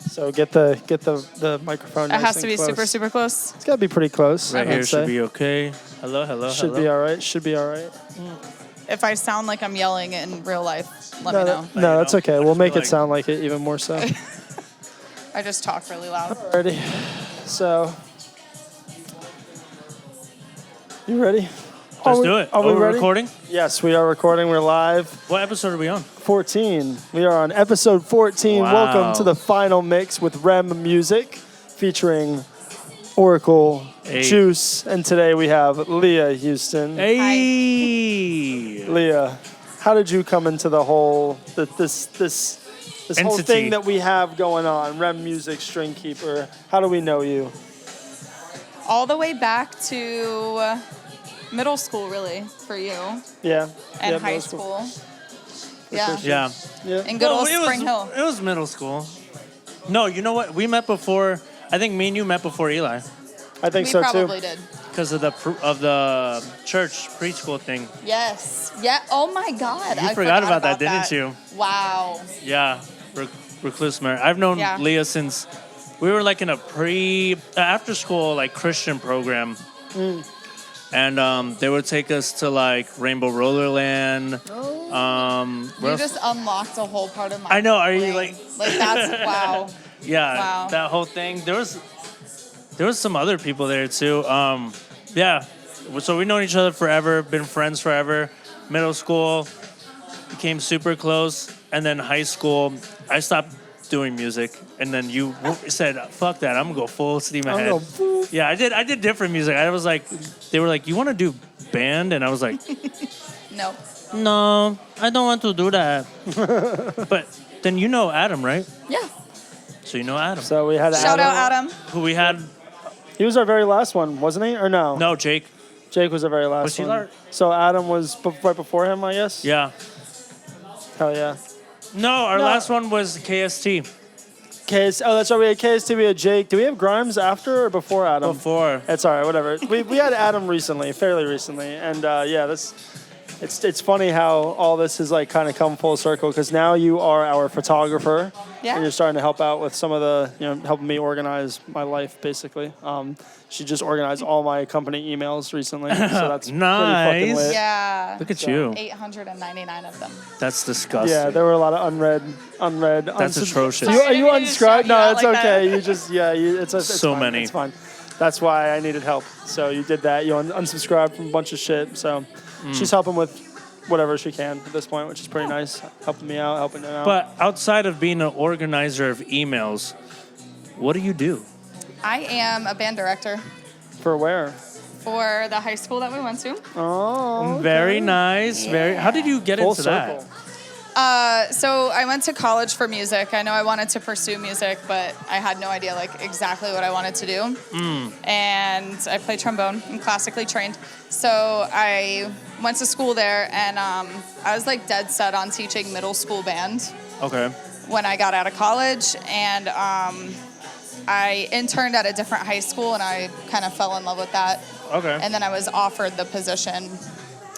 So get the microphone. It nice has and to be close. super, super close. It's got to be pretty close. Right I'd here say. should be okay. Hello. Should be all right. Should be all right. If I sound like I'm yelling in real life, let me know. No, that's okay. We'll make it like- sound like it even more so. I just talk really loud. Ready? So, you ready? Let's do it. Are we we ready? recording? Yes, we are recording. We're live. What episode are we on? 14. We are on episode 14. Wow. Welcome to the final mix with REM Music featuring Oracle, Hey. Juice, and today we have Leah Huston. Hey. Leah, how did you come into the whole this whole Entity. thing that we have going on? REM Music, String Keeper. How do we know you? All the way back to middle school, really, for you, Yeah. and yeah, high middle school. For Yeah. sure. Yeah. Yeah. In good old it Spring was, Hill. It was middle school. No, you know what? We met before. I think me and you met before Eli I think We so probably too. did. because of the church preschool thing. Yes. Yeah. Oh my God. You I forgot about that, didn't you? Wow. Yeah, recluse Mary. I've known Yeah. Leah since we were like in a after school like Christian program, and they would take us to like Rainbow Rollerland. You just unlocked a whole part of my I know, are you, brain. like- that's wow. Yeah, Wow. that whole thing. There was some other people there too. Yeah, so we've known each other forever, been friends forever. Middle school, became super close, and then high school, I stopped doing music, and then you said, "Fuck that, I'm gonna go full steam I'm ahead." gonna boop. Yeah, I did different music. I was like, they were like, "You want to do band?" And I was like, No. "No, I don't want to do that." But then you know Adam, right? Yeah. So you know Adam, So we had Shout out Adam. who we had. He was our very last one, wasn't he? Or no? No, Jake. Jake was our very last Was he one. our- So Adam was right before him, I guess? Yeah. Hell yeah. No, our No. last one was KST. Oh, that's right. We had KST, we had Jake. Do we have Grimes after or before Adam? Before. It's all right, whatever. We had Adam recently, fairly recently. And yeah, it's funny how all this has like kind of come full circle because now you are our photographer. Yeah. And you're starting to help out with some of the, helping me organize my life, basically. She just organized all my company emails recently. So that's pretty fucking Nice. lit. Yeah. Look at you. 899 of them. That's disgusting. Yeah, there were a lot of unread. That's atrocious. Are you I didn't mean to unsubscribed? shout you No, out it's like okay. that. You just, it's So fine. many. It's fine. That's why I needed help. So you did that. You unsubscribed from a bunch of shit. So she's helping with whatever she can at this point, which is pretty nice. Helping me out, helping them out. But outside of being an organizer of emails, what do you do? I am a band director For where? for the high school that we went to. Oh, okay. Very nice. Very. How did you get Full into circle. that? So I went to college for music. I know I wanted to pursue music, but I had no idea like exactly what I wanted to do. And I play trombone. I'm classically trained. So I went to school there, and I was like dead set on teaching middle school band Okay. when I got out of college. And I interned at a different high school, and I kind of fell in love with that. Okay. And then I was offered the position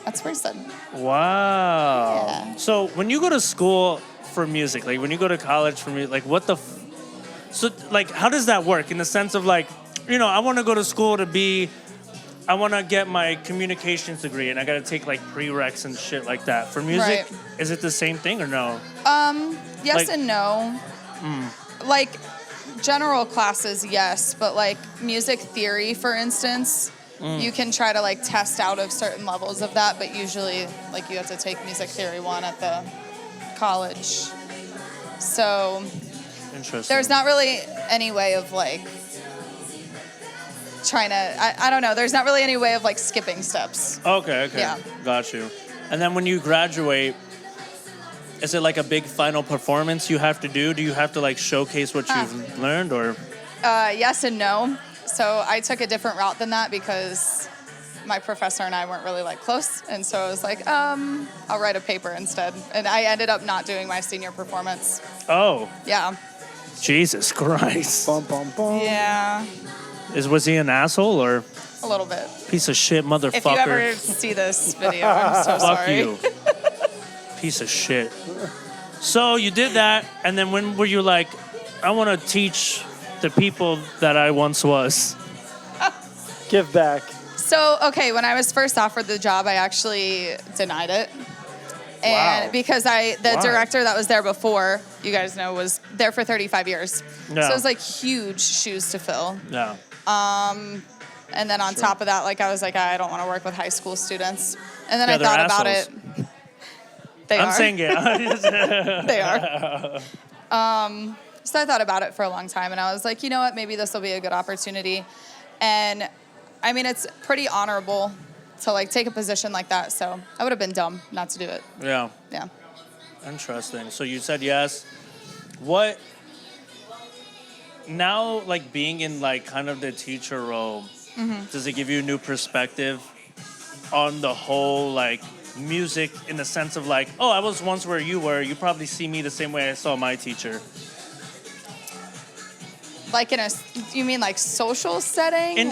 at Springstead. Wow. Yeah. So when you go to school for music, like when you go to college for music, like what the, so like how does that work in the sense of like, I want to go to school I want to get my communications degree and I got to take like prereqs and shit like that. For music, Right. is it the same thing or no? Yes Like- and no. Like general classes, yes, but like music theory, for instance, you can try to like test out of certain levels of that, but usually like you have to take music theory 1 at the college. So Interesting. there's not really any way of like trying to, I don't know, there's not really any way of like skipping steps. Okay. Yeah. Got you. And then when you graduate, is it like a big final performance you have to do? Do you have to like showcase what you've learned or? Yes and no. So I took a different route than that because my professor and I weren't really like close. And so I was like, I'll write a paper instead. And I ended up not doing my senior performance. Oh, Yeah. Jesus Christ. Bum, bum, bum. Yeah. Was he an asshole or A little bit. piece of shit motherfucker? If you ever see this video, I'm so Fuck sorry. you. Piece of shit. So you did that, and then when were you like, I want to teach the people that I once was. Give back. So, okay, when I was first offered the job, I actually denied it. And Wow. because the Why? director that was there before, you guys know, was there for 35 years. Yeah. So it was like huge shoes to fill. Yeah. And then on top of that, like I was like, I don't want to work with high school students. And then Yeah, I they're thought about assholes. it. They I'm are. saying it. They are. So I thought about it for a long time, and I was like, you know what? Maybe this will be a good opportunity. And I mean, it's pretty honorable to like take a position like that. So I would have been dumb not to do it. Yeah. Yeah. Interesting. So you said yes. What now, like being in like kind of the teacher role, does it give you a new perspective on the whole like music in the sense of like, oh, I was once where you were. You probably see me the same way I saw my teacher. Like you mean like social setting? In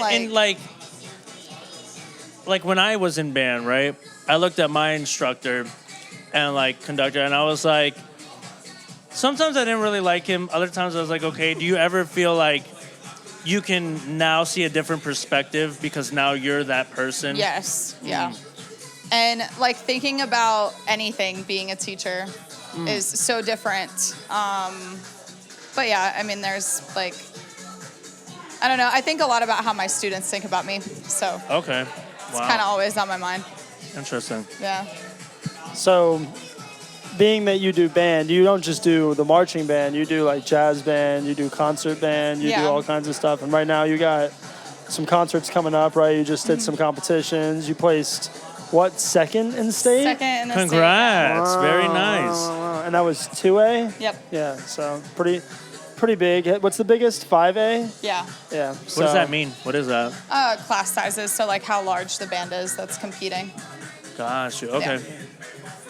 like when I was in band, right? I looked at my instructor and like conductor, and I was like, sometimes I didn't really like him. Other times I was like, okay, do you ever feel like you can now see a different perspective because now you're that person? Yes. Yeah. And like thinking about anything being a teacher is so different. But yeah, I mean, there's like, I don't know. I think a lot about how my students think about me. So Okay. it's kind of always on my mind. Interesting. Yeah. So, being that you do band, you don't just do the marching band. You do like jazz band, you do concert band, you do Yeah. all kinds of stuff. And right now you got some concerts coming up, right? You just did some competitions. You placed, what, second in state? Second in the Congrats. Very Wow, nice. wow, wow. And that was 2A? state. Yep. Yeah, so pretty big. What's the biggest? 5A? Yeah. Yeah. What does that mean? What is that? Class sizes. So like how large the band is that's competing. Gosh. Okay. Yeah.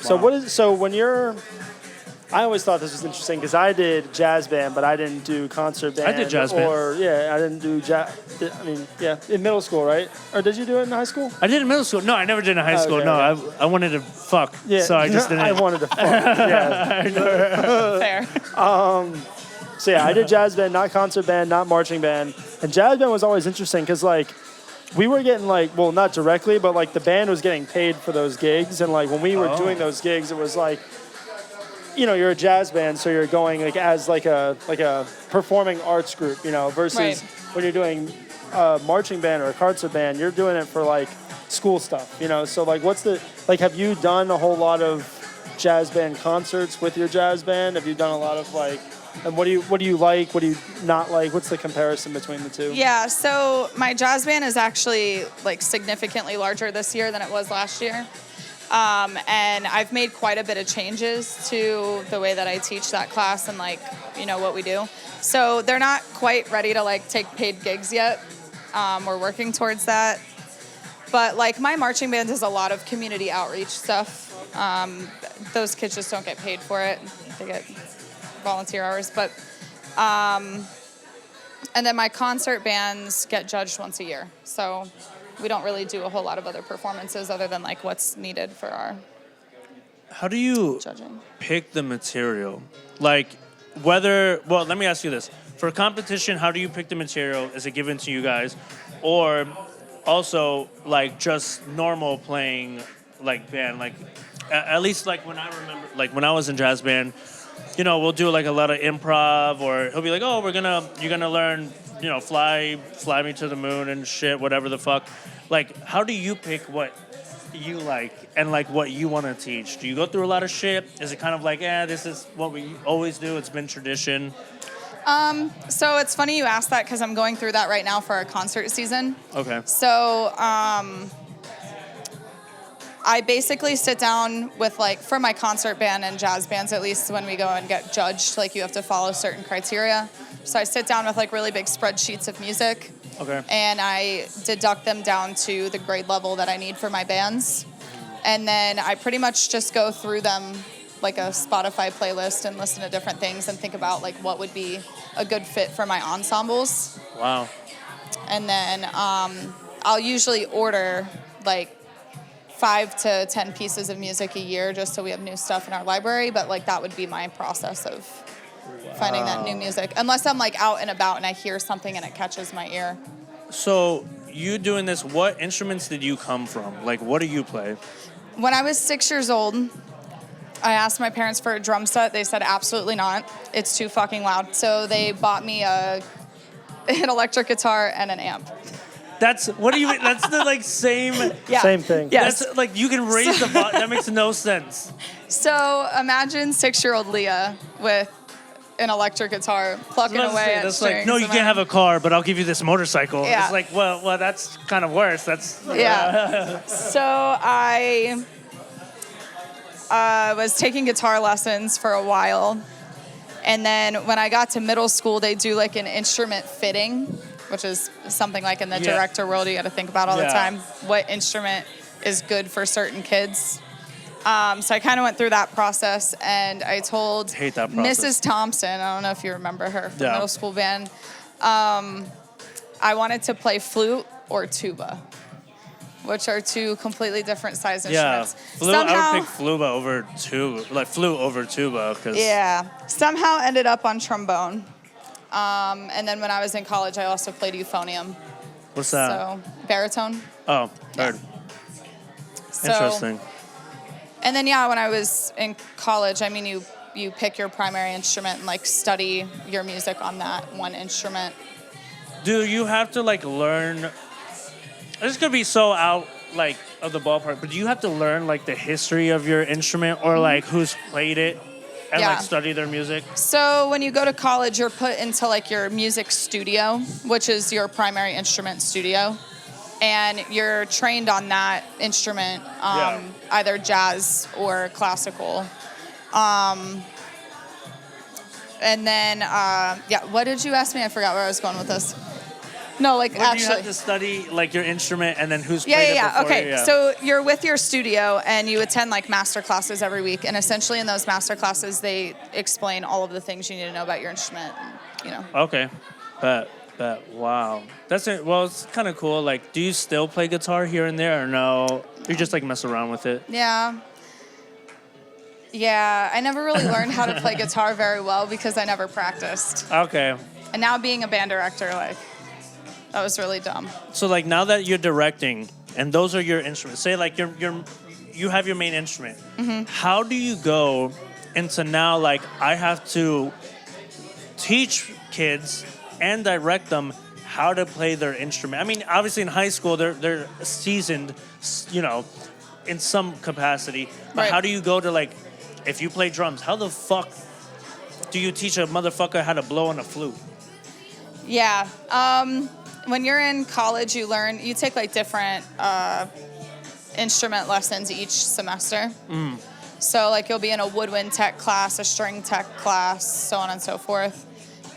So Wow. when you're, I always thought this was interesting because I did jazz band, but I didn't do concert band. I did jazz band. I didn't do jazz. I mean, yeah, in middle school, right? Or did you do it in high school? I did in middle school. No, I never did in high school. Okay, No, okay. I wanted to fuck. Yeah. So I just didn't. I wanted to fuck. Yeah. Fair. So yeah, I did jazz band, not concert band, not marching band. And jazz band was always interesting because like we were getting like, well, not directly, but like the band was getting paid for those gigs. And like when we were doing those gigs, it was like, you know, you're a jazz band, so you're going like as like a performing arts group, you know, versus Right. when you're doing a marching band or a concert band, you're doing it for like school stuff, you know. So like, have you done a whole lot of jazz band concerts with your jazz band? Have you done a lot of like, and what do you like? What do you not like? What's the comparison between the two? Yeah, so my jazz band is actually like significantly larger this year than it was last year. And I've made quite a bit of changes to the way that I teach that class and like, you know, what we do. So they're not quite ready to like take paid gigs yet. We're working towards that. But like my marching band does a lot of community outreach stuff. Those kids just don't get paid for it. They get volunteer hours, but and then my concert bands get judged once a year, so we don't really do a whole lot of other performances other than like what's needed for our How do you judging. pick the material? Like well, let me ask you this. For a competition, how do you pick the material? Is it given to you guys? Or also like just normal playing like band? Like at least like when I remember, like when I was in jazz band, you know, we'll do like a lot of improv, or he'll be like, oh, you're gonna learn, you know, fly me to the moon and shit, whatever the fuck. Like, how do you pick what you like and like what you want to teach? Do you go through a lot of shit? Is it kind of like, this is what we always do, it's been tradition? So it's funny you asked that because I'm going through that right now for our concert season. Okay. So I basically sit down with like, for my concert band and jazz bands, at least when we go and get judged, like you have to follow certain criteria. So I sit down with like really big spreadsheets of music. Okay. And I deduct them down to the grade level that I need for my bands. And then I pretty much just go through them like a Spotify playlist and listen to different things and think about like what would be a good fit for my ensembles. Wow. And then I'll usually order like 5 to 10 pieces of music a year just so we have new stuff in our library. But like that would be my process of finding that new music. Unless I'm like out and about and I hear something and it catches my ear. So you doing this, what instruments did you come from? Like, what do you play? When I was 6 years old, I asked my parents for a drum set. They said absolutely not. It's too fucking loud. So they bought me an electric guitar and an amp. That's, what do you mean? That's the like same. Yeah. Same thing. Yes. That's like, you can raise the volume. That makes no sense. So imagine 6-year-old Leah with an electric guitar plucking away at That's strings. like, no, you can't have a car, but I'll give you this motorcycle. Yeah. It's like, well, that's kind of worse. That's Yeah. So I was taking guitar lessons for a while. And then when I got to middle school, they do like an instrument fitting, which is something like in the director world you got to think about all the time. What instrument is good for certain kids. So I kind of went through that process, and I told Hate that process. Mrs. Thompson, I don't know if you remember her from Yeah. middle school band, I wanted to play flute or tuba, which are two completely different size Yeah, instruments. flute. I would pick flute over tuba, because Somehow ended up on trombone. And then when I was in college, I also played euphonium. what's that? So baritone. Oh, heard. So, Interesting. And then when I was in college, I mean, you pick your primary instrument and like study your music on that one instrument. Do you have to like learn? This could be so out like of the ballpark, but do you have to learn like the history of your instrument or like who's played it and Yeah. like study their music? So when you go to college, you're put into like your music studio, which is your primary instrument studio. And you're trained on that instrument, either jazz or classical. And then, what did you ask me? I forgot where I was going with this. No, like Or actually. do you have to study like your instrument and then who's played it before? Okay, you? Yeah. so you're with your studio and you attend like master classes every week. And essentially in those master classes, they explain all of the things you need to know about your instrument, you know. Okay, bet. Wow, that's it. Well, it's kind of cool. Like, do you still play guitar here and there, or no? You just like mess around with it. Yeah, I never really learned how to play guitar very well because I never practiced. Okay. And now being a band director, like, that was really dumb. So like now that you're directing and those are your instruments, say like you have your main instrument. Mm-hmm. How do you go into now like I have to teach kids and direct them how to play their instrument? I mean, obviously in high school they're seasoned, you know, in some capacity. But Right. how do you go to like, if you play drums, how the fuck do you teach a motherfucker how to blow on a flute? Yeah. When you're in college, you take like different instrument lessons each semester. So like you'll be in a woodwind tech class, a string tech class, so on and so forth.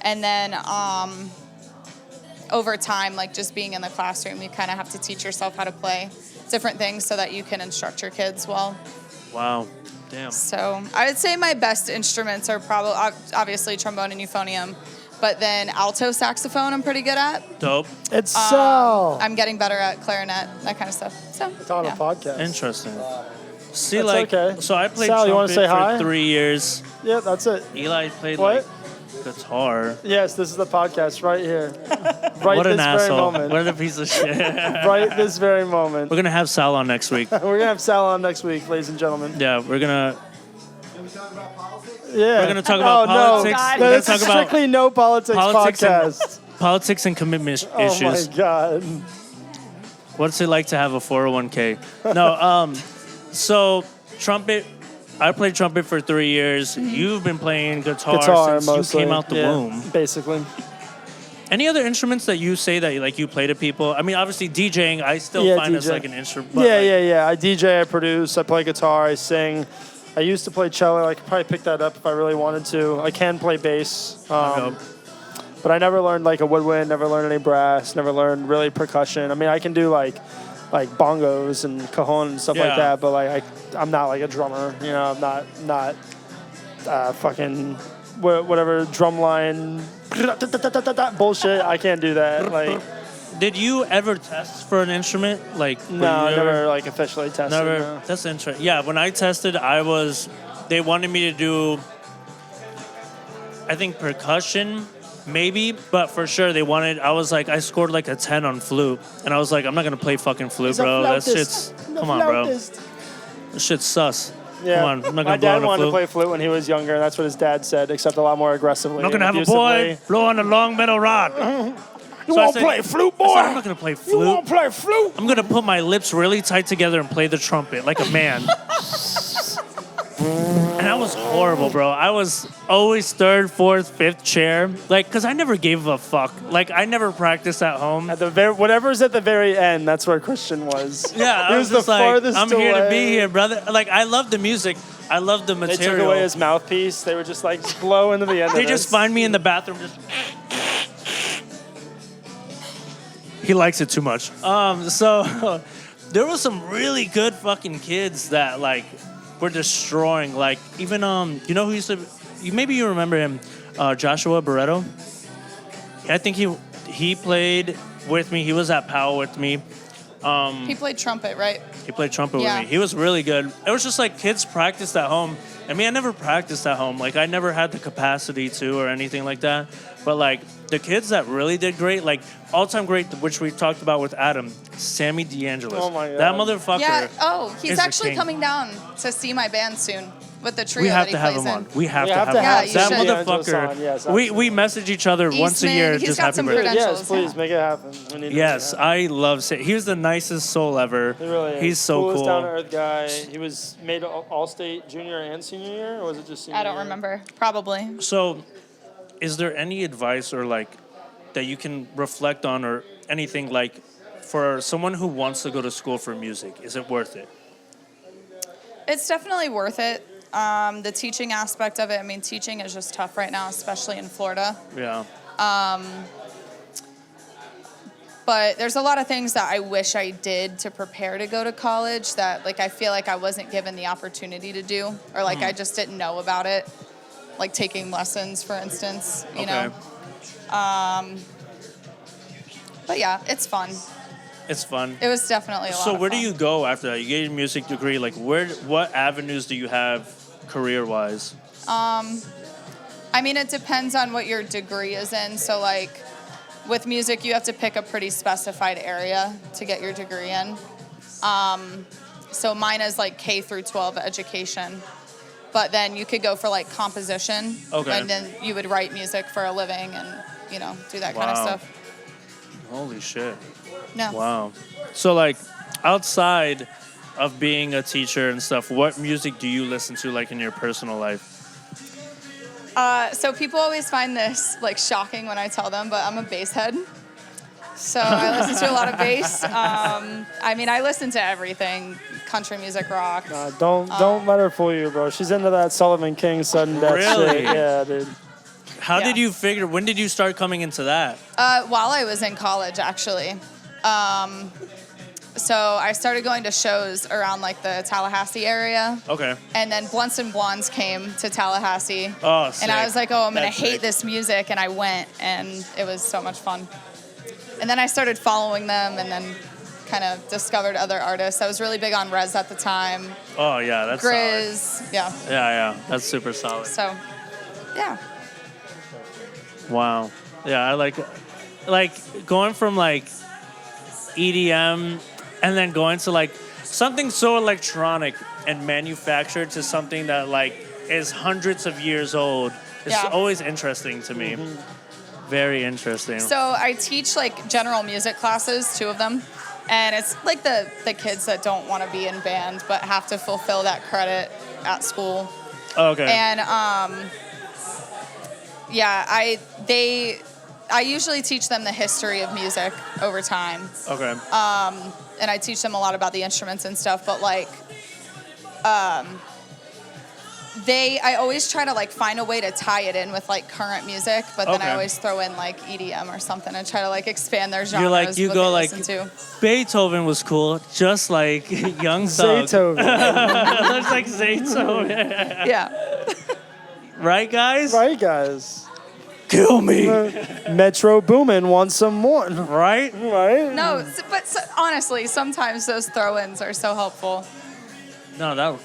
And then over time, like just being in the classroom, you kind of have to teach yourself how to play different things so that you can instruct your kids well. Wow. Damn. So I would say my best instruments are probably obviously trombone and euphonium, but then alto saxophone I'm pretty good at. Dope. It's so. I'm getting better at clarinet, that kind of stuff. So It's on yeah. a podcast. Interesting. See, That's like, okay. so I played Sal, you wanna trumpet say hi? for 3 years. Yeah, that's it. Eli played What? like guitar. Yes, this is the podcast right here. Right What this an very asshole. moment. What a piece of shit. Right this very moment. We're gonna have Sal on next week. We're gonna have Sal on next week, ladies and gentlemen. Yeah, we're gonna Yeah. We're gonna talk about politics. God. No, We're this gonna is talk about strictly no politics politics and- podcast. politics and commitment Oh issues. my god. What's it like to have a 401k? No, so trumpet. I played trumpet for 3 years. You've been playing guitar, since mostly. you came out the Yeah, womb. Basically. Any other instruments that you say that like you play to people? I mean, obviously DJing, I still Yeah, find as DJ. like an instrument. Yeah. I DJ, I produce, I play guitar, I sing. I used to play cello. I could probably pick that up if I really wanted to. I can play bass. But I never learned like a woodwind, never learned any brass, never learned really percussion. I mean, I can do like bongos and cajon and stuff like Yeah. that, but like I'm not like a drummer, you know. I'm not fucking whatever drumline bullshit. I can't do that. Like Did you ever test for an instrument? Like no, I were you never like officially tested. Never. No. That's interesting. Yeah, when I tested, they wanted me to do I think percussion, maybe, but for sure they wanted. I was like, I scored like a 10 on flute, and I was like, I'm not gonna play fucking flute, He's a bro. That flautist. shit's I'm a come on, bro. flautist. That shit's sus. Yeah. Come on, I'm not My gonna blow dad on a wanted to flute. play flute when he was younger, and that's what his dad said, except a lot more aggressively. I'm not gonna and have a boy abusively. blow on a long metal rod. You So I won't said- play flute, boy? I said, I'm not gonna play You flute. won't play flute? I'm gonna put my lips really tight together and play the trumpet like a man. And that was horrible, bro. I was always third, fourth, fifth chair. Like, cause I never gave a fuck. Like, I never practiced at home. At the whatever's at the very end, that's where Christian was. Yeah, he I was was just the like, farthest I'm here to away. be here, brother. Like, I love the music. I love the They material. took away his mouthpiece. They would just like blow into the end. They of just this. find me in the bathroom. Just he likes it too much. So there was some really good fucking kids that like were destroying. Like even you know who used to? Maybe you remember him, Joshua Barreto. I think he played with me. He was at POW with me. He played trumpet, right? He played trumpet Yeah. with me. He was really good. It was just like kids practiced at home. I mean, I never practiced at home. Like, I never had the capacity to or anything like that. But, like, the kids that really did great, like, all-time great, which we talked about with Adam, Sammy DeAngelis. Oh, my God. That motherfucker. Yeah. Oh, is he's the actually king. coming down to see my band soon with the trio We have that he to have plays him in. on. We have We to have have to him have on. That Sammy DeAngelis motherfucker. on, yes, we message each other once a Eastman, year. he's Just got happy some birthday. credentials. Yes, please yeah. make it happen. We need to Yes, make it happen. I love Sam. He was the nicest soul ever. He really is. He's so Coolest cool. down-to-earth guy. He was made all-state junior and senior year, or was it just senior I don't year? remember. Probably. So, is there any advice or like that you can reflect on or anything like for someone who wants to go to school for music? Is it worth it? It's definitely worth it. The teaching aspect of it, I mean, teaching is just tough right now, especially in Florida. Yeah. But there's a lot of things that I wish I did to prepare to go to college that, like, I feel like I wasn't given the opportunity to do, or like I just didn't know about it. Like taking lessons, for instance, you know. But yeah, it's fun. It's fun. It was definitely a lot So of where do fun. you go after that? You get your music degree. Like what avenues do you have career-wise? I mean, it depends on what your degree is in. So, like, with music, you have to pick a pretty specified area to get your degree in. So mine is, like, K through 12 education. But then you could go for, like, composition. Okay. And then you would write music for a living and, you know, do that kind of Wow. stuff. Holy shit. No. Wow. So like outside of being a teacher and stuff, what music do you listen to like in your personal life? So people always find this, like, shocking when I tell them, but I'm a bass head. So I listen to a lot of bass. I mean, I listen to everything. Country music, rock. Don't let her fool you, bro. She's into that Sullivan King sudden death Really? shit. Yeah, dude. How Yeah. did you figure, when did you start coming into that? While I was in college, actually. So I started going to shows around, like, the Tallahassee area. Okay. And then Blunts and Blondes came to Tallahassee. Oh, sick. And I was like, oh, I'm going That's to hate sick. this music. And I went, and it was so much fun. And then I started following them and then kind of discovered other artists. I was really big on Rez at the time. Oh yeah, that's solid. Grizz. Yeah. Yeah, that's super solid. So, yeah. Wow. Yeah, I like going from like EDM and then going to like something so electronic and manufactured to something that like is hundreds of years old. It's Yeah. always interesting to me. Very interesting. So I teach, like, general music classes, 2 of them. And it's like the kids that don't want to be in band but have to fulfill that credit at school. Okay. And yeah, I usually teach them the history of music over time. Okay. And I teach them a lot about the instruments and stuff, but like I always try to like find a way to tie it in with like current music, but then Okay. I always throw in like EDM or something and try to like expand their genres. You're like, you what go they like, listen to. Beethoven was cool, just like Young Thug. Zaytoven. Looks like Zaytoven. Yeah. Right, guys? Right, guys. Kill me. Metro Boomin wants some more. Right? Right? No, but honestly, sometimes those throw-ins are so helpful. No,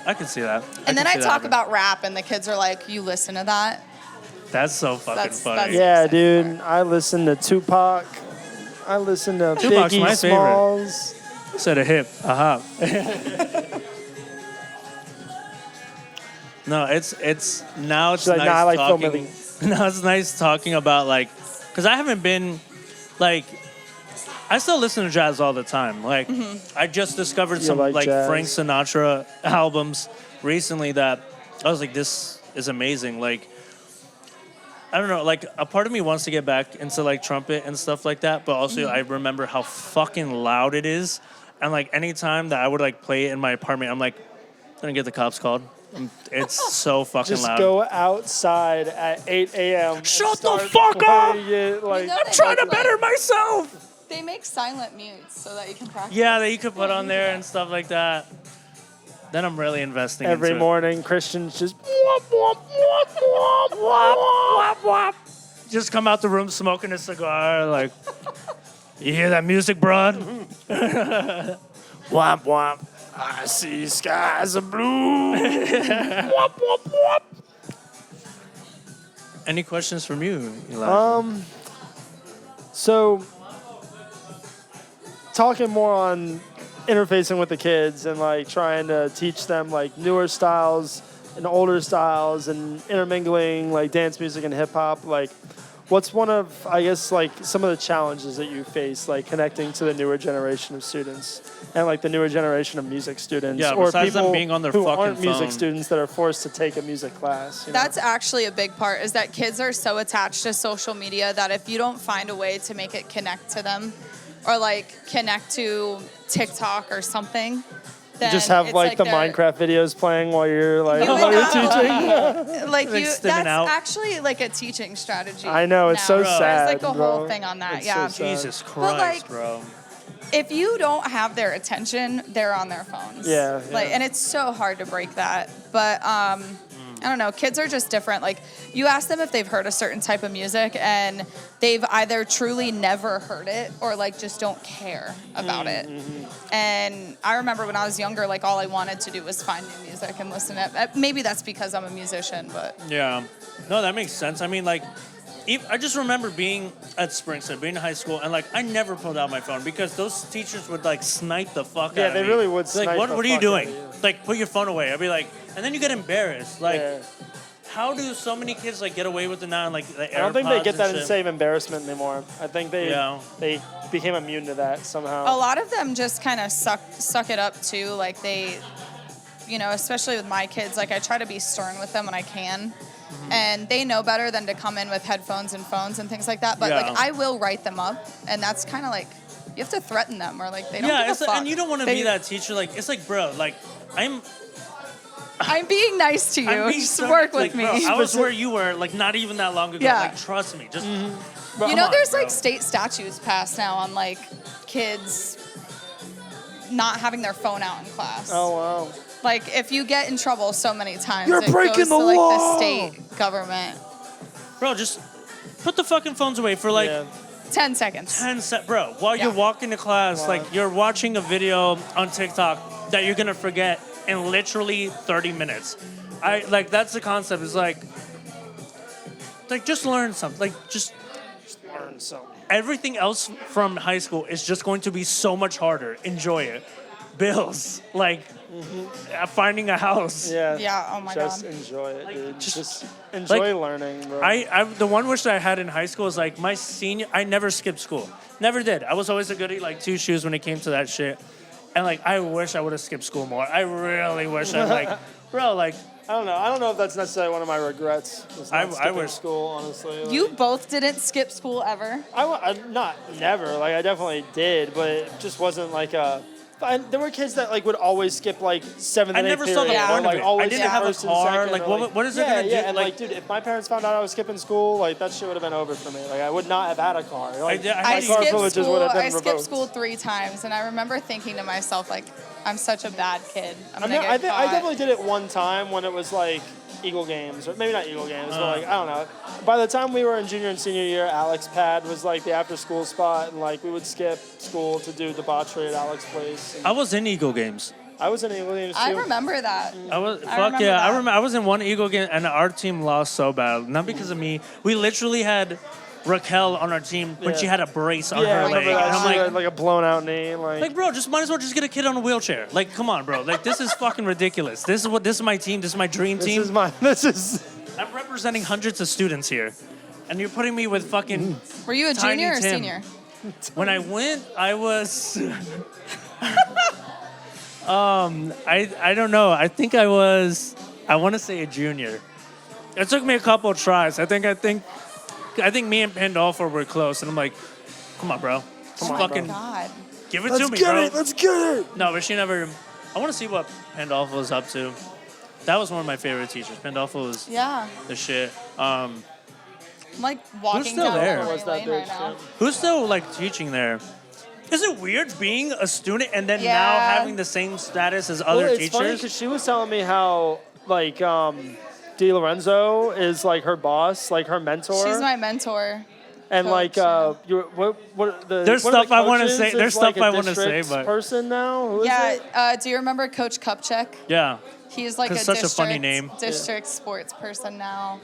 I can see that. And then can I see that talk happening. about rap, and the kids are like, "You listen to that?" That's so fucking funny. Yeah, dude. I listen to Tupac. I listen to Tupac's Biggie my favorite. Smalls. Said a hip, a hop. No, it's now it's She's like, nice nah, I like Phil talking. Milley. Now it's nice talking about like, because I haven't been like, I still listen to jazz all the time. Like, I just discovered some like jazz. Frank Sinatra albums recently that I was like, this is amazing. Like, I don't know, like a part of me wants to get back into like trumpet and stuff like that, but also I remember how fucking loud it is. And like anytime that I would like play it in my apartment, I'm like, gonna get the cops called. It's so fucking Just loud. go outside at 8 a.m. Shut the fuck up! It, like, I'm Trying to better myself. They make silent mutes so that you can practice. Yeah, that you could put on there and stuff like that. Then I'm really investing every into morning, Christians just just come out the room smoking a cigar, like, you hear that music, broad? womp womp. I see skies of blue. Any questions from you, Elijah? So, talking more on interfacing with the kids and like trying to teach them like newer styles and older styles and intermingling like dance music and hip hop. Like, what's one of, I guess, like some of the challenges that you face, like connecting to the newer generation of students and like the newer generation of music students, Yeah, or besides them people being on their who fucking aren't music phone. students that are forced to take a music class? You know? That's actually a big part, is that kids are so attached to social media that if you don't find a way to make it connect to them or like connect to TikTok or something, then just have it's like the they're- Minecraft videos playing while you're like You while you're would have, teaching. like Like you, stimming that's out. actually like a teaching strategy. I know, it's now. so There's sad, like a bro. whole thing on that. It's yeah. so sad. Jesus Christ, But, like, bro. If you don't have their attention, they're on their phones. Yeah, Like, yeah. and it's so hard to break that. But I don't know. Kids are just different. Like, you ask them if they've heard a certain type of music, and they've either truly never heard it or like just don't care about it. And I remember when I was younger, like all I wanted to do was find new music and listen to it. Maybe that's because I'm a musician, but Yeah. No, that makes sense. I mean, like, I just remember being at Springstead, being in high school, and like I never pulled out my phone because those teachers would like snipe the fuck out Yeah, of they me. really would Like, snipe what the are you fuck doing? out of you. Like, put your phone away. I'd be like, and then you get embarrassed. Like, Yeah. how do so many kids like get away with it now? And like, the I don't think they AirPods get that and shit? same embarrassment anymore. I think they Yeah. they became immune to that somehow. a lot of them just kind of suck it up too. Like they, you know, especially with my kids, like I try to be stern with them when I can. And they know better than to come in with headphones and phones and things like that. But Yeah. like I will write them up, and that's kind of like you have to threaten them, or like they don't Yeah, give it's a like, fuck. and you don't want to They- be that teacher. Like, it's like, bro, like, I'm being nice to you. being Just so- work like, with me. bro, I was where you were, like, not even that long ago. Yeah. Like, trust me. Just, But You know, on, there's bro. like state statutes passed now on like kids not having their phone out in class. Oh wow. Like if you get in trouble so many times, You're it breaking goes the to like law. the state government. bro, just put the fucking phones away for like Yeah. 10 seconds. 10 seconds. Bro, while Yeah. you're walking to class, Wow. like, you're watching a video on TikTok that you're going to forget in literally 30 minutes. Like, that's the concept. Is like, just learn something. Like, just Learn something. everything else from high school is just going to be so much harder. Enjoy it. Bills, like finding a house. Yeah. Yeah, oh my Just God. enjoy it, dude. just- Just enjoy like, learning, bro. I the one wish that I had in high school is like my senior. I never skipped school. Never did. I was always a goodie, like two shoes when it came to that shit. And like I wish I would have skipped school more. I really wish. I'm like, bro, like I don't know. I don't know if that's necessarily one of my regrets. is not I skipping wish- school, honestly. Like, You both didn't skip school ever? I not never. Like I definitely did, but it just wasn't like a. There were kids that like would always skip like seventh I and eighth never saw the period, or, point of like, it. I always didn't skip have a first and car. second, Like, or, what is it yeah, gonna yeah, do? and Like- dude, if my parents found out I was skipping school, like that shit would have been over for me. Like I would not have had a car. Like, I my I car skipped privileges school. would have been I skipped revoked. school 3 times, and I remember thinking to myself, like, I'm such a bad kid. I'm I gonna mean, get I caught. definitely did it one time when it was like Eagle games, or maybe not Eagle games, but Uh. like I don't know. By the time we were in junior and senior year, Alex Pad was like the after-school spot, and like we would skip school to do debauchery at Alex's place. And I was in Eagle games. I was in Eagle games too. I remember that. I was I fuck remember yeah. that. I remember I was in one Eagle game and our team lost so bad. Not because of me. We literally had Raquel on our team when Yeah. she had a brace on Yeah, I her leg. remember that. And She I'm had, like a blown out knee. like, bro, just might as well just get a kid on a wheelchair. Like, come on, bro. Like, this is fucking ridiculous. This is my team. This is my dream this team. is I'm representing hundreds of students here, and you're putting me with fucking. Were you a Tiny junior or Tim. senior? When I went, I was. I don't know. I think I was. I want to say a junior. It took me a couple of tries. I think me and Pandolfo were close, and I'm like, come on, bro. Just Oh fucking my God. give it Let's to me, get bro. it. Let's get it. No, but she never. I want to see what Pandolfo is up to. That was one of my favorite teachers. Pandolfo was Yeah. the shit. I'm like walking still down there? memory Was that lane big right now. too? Who's still like teaching there? Is it weird being a student and then now Yeah. having the same status as other Well, it's funny teachers? because she was telling me how like Di Lorenzo is like her boss, like her mentor. She's my mentor. and like coach, what the There's one of the stuff I wanna coaches say- is, there's like, stuff a I wanna say, district but- person now. Who is it? Yeah. Do you remember Coach Kupchak? Yeah. He's like a That's such a district, funny name. district sports person now.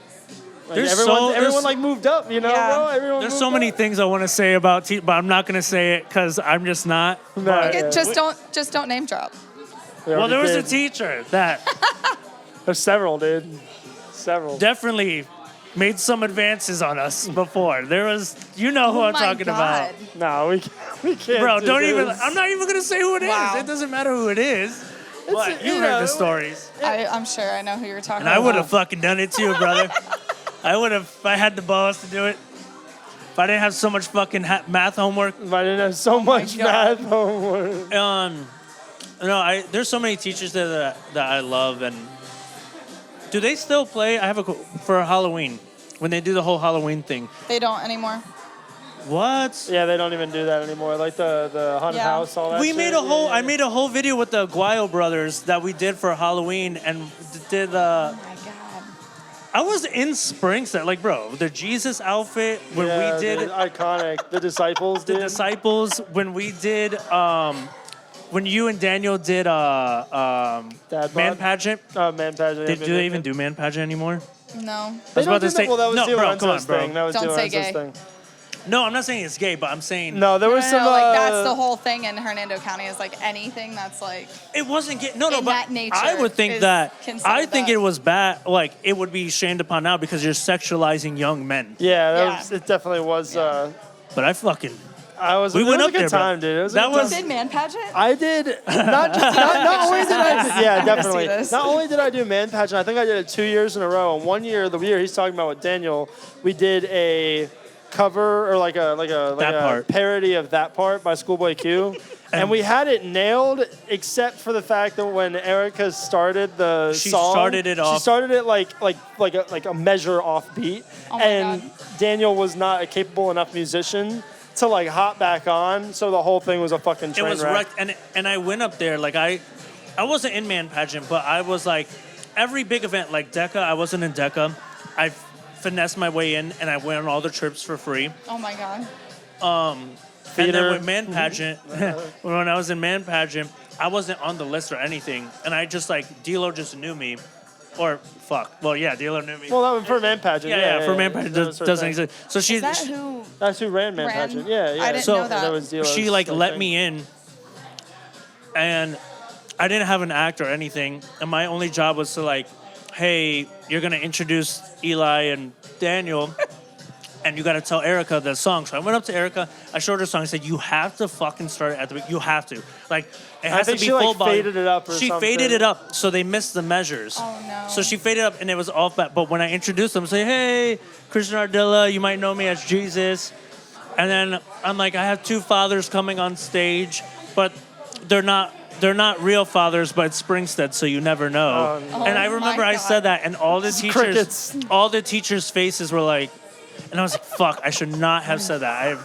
Like, There's everyone like moved up, you know, Yeah. bro. Everyone There's moved so many up. things I want to say about but I'm not gonna say it because I'm just not. No, But- yeah. Just don't name drop. We well, already there was a did. teacher that There's several, dude. Several. definitely made some advances on us before. There was, you know who Oh I'm my talking God. No, we can't. about. Bro, do don't even, this. I'm not even gonna say who it is. Wow. It doesn't matter who it is. But you you heard know, the stories. I'm sure I know who you're talking And I about. would have fucking done it too, brother. I would have, if I had the balls to do it. If I didn't have so much fucking math homework. If I didn't have so much God. math homework. There's so many teachers that I love, and do they still play? I have for Halloween when they do the whole Halloween thing. They don't anymore. What? Yeah, they don't even do that anymore. Like the haunted Yeah. house, all that. We shit. made a whole. Yeah, I made a whole video with the Guayo brothers that we did for Halloween, and did. Oh my God. I was in Springstead, like, bro, the Jesus outfit when Yeah, we did the iconic. The disciples the did. disciples when we did when you and Daniel did Dad man bod? pageant. Man pageant. Do they even do man pageant anymore? No. I They was don't about do to say that. Well, that was no, Di bro. Lorenzo's Come on, bro. thing. That was Don't Di say Lorenzo's gay. thing. No, I'm not saying it's gay, but I'm saying No, there was some. like that's the whole thing in Hernando County is like anything that's like it wasn't gay. No, in but that nature I would think is that considered I think that. it was bad. Like it would be shamed upon now because you're sexualizing young men. Yeah, that Yeah. Was, it definitely was. But I fucking We We went was up a good there, bro. time, dude. It was a That good was- time. did man pageant. I did not only did I yeah definitely this. not only did I do man pageant, I think I did it 2 years in a row. And one year, the year he's talking about with Daniel, we did a cover or like a That part. parody of That Part by Schoolboy Q. And we had it nailed, except for the fact that when Erica started the She song, started it off- She started it like a measure off beat, Oh my and God. Daniel was not a capable enough musician to like hop back on. So the whole thing was a fucking it train was wreck. wrecked. And I went up there like I wasn't in man pageant, but I was like every big event like DECA. I wasn't in DECA. I finessed my way in, and I went on all the trips for free. Oh my God. And Theater. then with man pageant, when I was in man pageant, I wasn't on the list or anything, and I just like D'Lo just knew me, or fuck, well yeah, D'Lo knew me. Well, that was for man pageant. yeah, for man pageant That was her doesn't thing. exist. So she Is that who? That's who ran man Ran? pageant. Yeah, yeah. I didn't So- know that. That was D'Lo's, she like let thing. me in, and I didn't have an act or anything, and my only job was to like, hey, you're gonna introduce Eli and Daniel. And you got to tell Erica the song. So I went up to Erica. I showed her the song. I said, "You have to fucking start it at the beginning. You have to. Like, it has think to be she, like, full volume." faded it up or she something. faded it up, so they missed the measures. Oh, no. So she faded up, and it was off. But when I introduced them, say, "Hey, Christian Ardilla, you might know me as Jesus." And then I'm like, "I have two fathers coming on stage, but they're not." They're not real fathers, but it's Springstead, so you never know. Oh, And I my remember I God. said that, and all the Crickets. teachers' faces were like, and I was like, "Fuck, I should not have said that."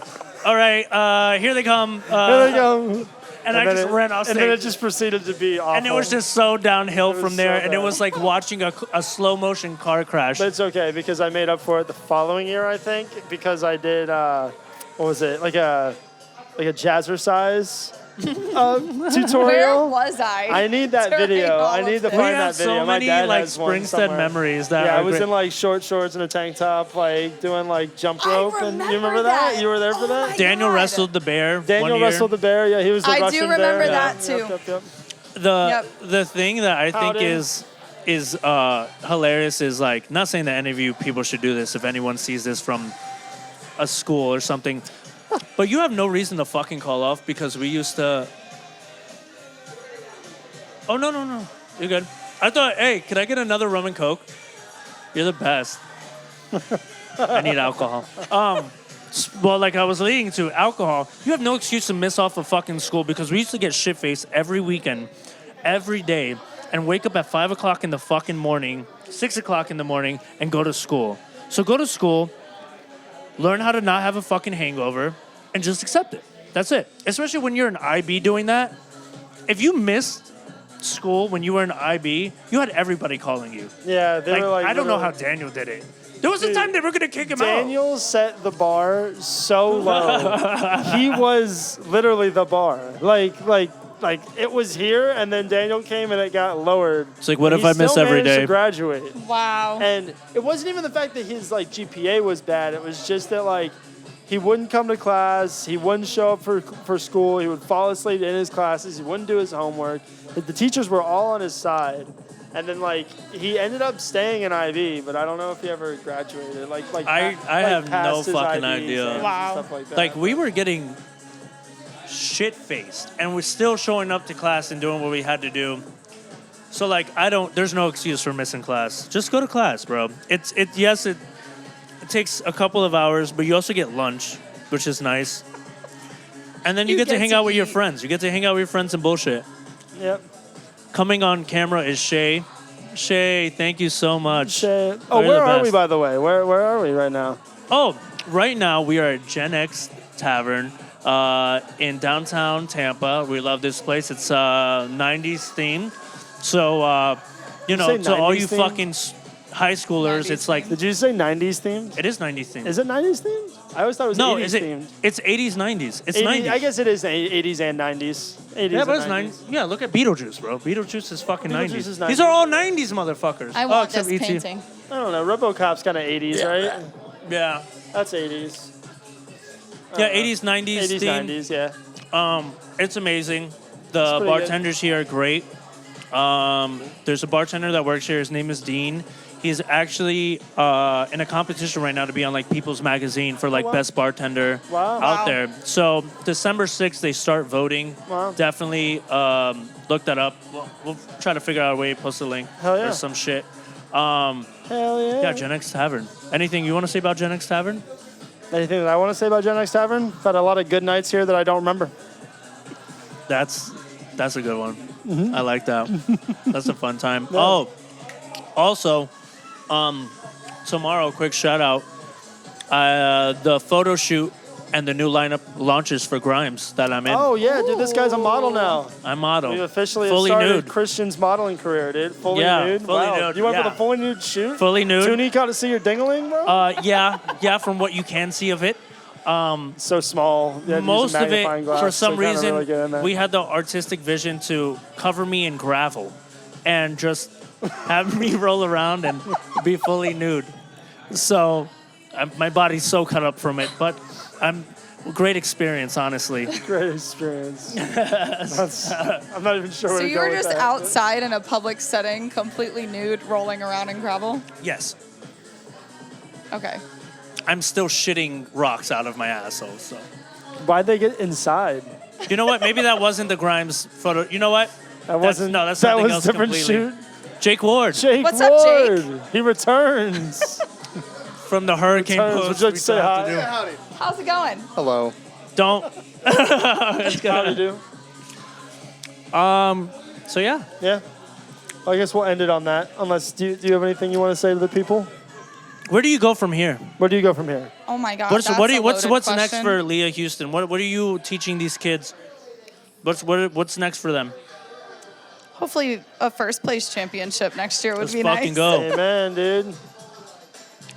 All right, here they come. There they go. And I then just ran off And then it stage. just proceeded to be awful. And it was just so downhill It was from there, so and it bad. was like watching a slow motion car crash. But it's okay because I made up for it the following year, I think, because I did what was it like a jazzercise Where tutorial. was I? I need that during video. all I need of to this? We find have that video. so My many dad like has one Springstead somewhere. memories that Yeah, are I was great. in like short shorts and a tank top, like doing like jump I rope. And you remember remember that? that. You were there for Oh that? my Daniel God. wrestled the bear. Daniel one year. wrestled the bear. Yeah, he was the I do Russian remember bear. that, Yeah. too. Yep. The thing that I think Howdy. is hilarious is like, not saying that any of you people should do this if anyone sees this from a school or something, but you have no reason to fucking call off because we used to. Oh no, you're good. I thought, hey, can I get another rum and coke? You're the best. I need alcohol. Well, like I was leading to alcohol, you have no excuse to miss off of fucking school because we used to get shit faced every weekend, every day, and wake up at 5 o'clock in the fucking morning, 6 o'clock in the morning, and go to school. So go to school, learn how to not have a fucking hangover, and just accept it. That's it. Especially when you're an IB doing that. If you missed school when you were an IB, you had everybody calling you. Yeah, they were like. I don't know how literally- Daniel did it. There was a time they were gonna kick him out. Daniel set the bar so low. He was literally the bar. Like it was here, and then Daniel came and it got lowered. It's like, what if He I miss still every managed day? to graduate. Wow. And it wasn't even the fact that his like GPA was bad. It was just that like he wouldn't come to class. He wouldn't show up for school. He would fall asleep in his classes. He wouldn't do his homework. The teachers were all on his side. And then like he ended up staying in IB, but I don't know if he ever graduated. I have no passed his fucking IB idea. exams and Wow. Stuff like that. Like we were getting shit faced, and we're still showing up to class and doing what we had to do. So like there's no excuse for missing class. Just go to class, bro. It takes a couple of hours, but you also get lunch, which is nice. And then you get to hang out with your eat. friends. You get to hang out with your friends and bullshit. Yep. Coming on camera is Shay. Shay, thank you so much. Shit. Oh, You're where the are we, best. by the way? Where are we right now? Oh, right now we are at Gen X Tavern in downtown Tampa. We love this place. It's 90s themed. So, say to all 90s you themed? fucking high schoolers, 90s it's like, Did you say 90s themed? it is 90s themed. Is it 90s themed? I always thought it was No, 80s is it? themed. It's 80s, 90s. It's 80 90s. I guess it is 80s and 90s. 80s Yeah, but and it's 90s. 90s. Yeah, look at Beetlejuice, bro. Beetlejuice is fucking Beetlejuice 90s. is These 90s. are all 90s, motherfuckers. I want except this E.T. painting. I don't know. RoboCop's kind of 80s, right? Yeah. That's 80s. Yeah, 80s, 90s 80s, theme. 90s, yeah. It's amazing. The pretty bartenders here are great. There's a bartender that works here. His name is Dean. He's actually in a competition right now to be on like People's Magazine for like wow. best bartender Wow. out Wow. there. So December 6th they start voting. Wow. Definitely look that up. We'll try to figure out a way to post a link Hell yeah. or some shit. Hell yeah. Yeah, Gen X Tavern. Anything you want to say about Gen X Tavern? Anything that I want to say about Gen X Tavern? I've had a lot of good nights here that I don't remember. That's a good one. I like that. That's a fun time. Yeah. Oh, also, tomorrow, quick shout out. The photo shoot and the new lineup launches for Grimes that I'm in. Oh, yeah, dude, this guy's a model now. I model. We've officially fully started nude. Christian's modeling career, dude. Fully Yeah, nude. fully Wow. nude, You went yeah. for the fully nude shoot? Fully nude. Toonie got to see your dingling, bro? Yeah. From what you can see of it, So small. You had to use a most of it, magnifying glass, for so some kinda reason, really get in there. we had the artistic vision to cover me in gravel and just have me roll around and be fully nude. So my body's so cut up from it, but great experience, honestly. Great experience. I'm not even sure where So to you go were with just that. outside in a public setting, completely nude, rolling around in gravel? Yes. Okay. I'm still shitting rocks out of my asshole, so. Why'd they get inside? You know what? Maybe that wasn't the Grimes photo. You know what? That wasn't. That's that something was else a different completely. shoot. Jake Ward Jake What's up, Ward. Jake? He returns. from the Hurricane Returns. Post. Would you like we to say still have hi? to do. Howdy. How's it going? Hello. Don't. It's How do gonna- you do? So yeah. Yeah. Well, I guess we'll end it on that. Unless, do you have anything you want to say to the people? Where do you go from here? Where do you go from here? Oh my God. What's that's what do a you, what's loaded what's next question. for Leah Huston? What are you teaching these kids? What's next for them? Hopefully, a first place championship next year would Let's be fucking nice. go. Amen, dude.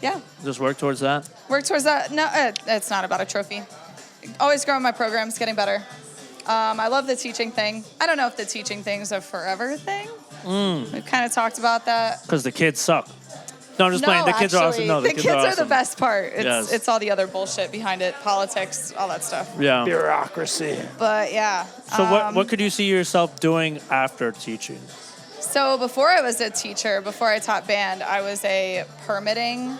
Yeah. Just work towards that. Work towards that. No, it's not about a trophy. Always growing my programs, getting better. I love the teaching thing. I don't know if the teaching thing's a forever thing. We've kind of talked about that. Because the kids suck. No, I'm just playing. The kids actually, are awesome. No, the kids are are awesome. the best part. It's Yes. all the other bullshit behind it, politics, all that stuff. Yeah. Bureaucracy. But yeah. So what could you see yourself doing after teaching? So before I was a teacher, before I taught band, I was a permitting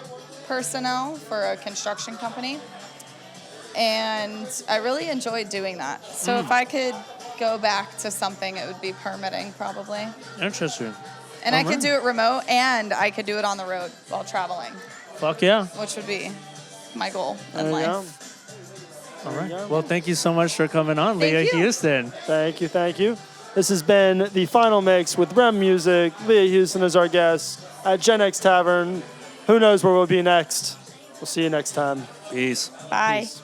personnel for a construction company. And I really enjoyed doing that. So if I could go back to something, it would be permitting probably. Interesting. And I could do it remote and I could do it on the road while traveling, Fuck yeah. which would be my goal in There you life. go. All right. Well, thank you so much for coming on, Thank Leah you. Huston. Thank you, thank you. This has been the final mix with REM Music. Leah Huston is our guest at Gen X Tavern. Who knows where we'll be next? We'll see you next time. Peace. Bye. Peace.